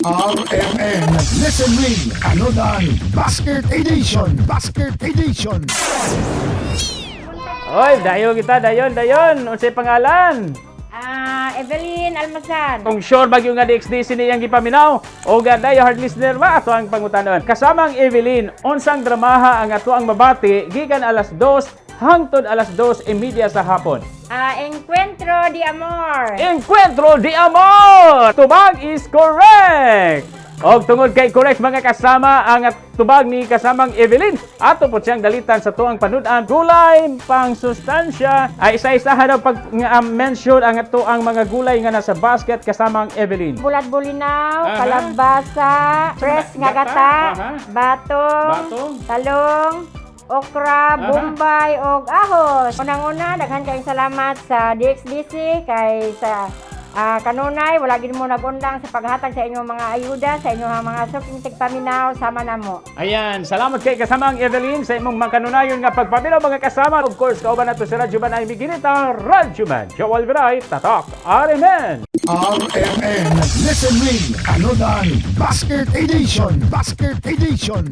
RMN Listen Ring Anodan Basket Edition Basket Edition. Oy, dayon kita, dayon. Unsay pangalan? Evelyn Almasan. Kung sure bagyo nga DXDC niyang gipaminaw, o gaday hard listener ba ato ang pangutanon. Kasamang Evelyn, unsang dramaha ang ato ang mabati gikan alas 2 hangtod alas 2:30 sa hapon. Encuentro de Amor. Encuentro de Amor! Tubag is correct! Og tungod kay correct mga kasama ang tubag ni kasamang Evelyn, ato po siyang dalitan sa tuang panudan. Gulay pang sustansya ay isa-isahan daw pag mention ang ato ang mga gulay nga nasa basket kasamang Evelyn. Bulat-bulinaw, Aha. kalabasa, fresh nga Gata, gata, aha. batong, talong, okra, bombay, og ahos. Unang-una, daghan kayong salamat sa DXDC kay sa kanunay, wala gid mo nagundang sa paghatag sa inyong mga ayuda, sa inyong mga suking tigpaminaw, sama na mo. Ayan, salamat kay kasamang Evelyn sa imong mangkanunayon nga pagpaminaw mga kasama. Of course, kauban nato si Radyo Man ay miginita, Radyo Man, Joel Viray, Tatak, RMN. RMN Listen Ring Anodan Basket Edition Basket Edition.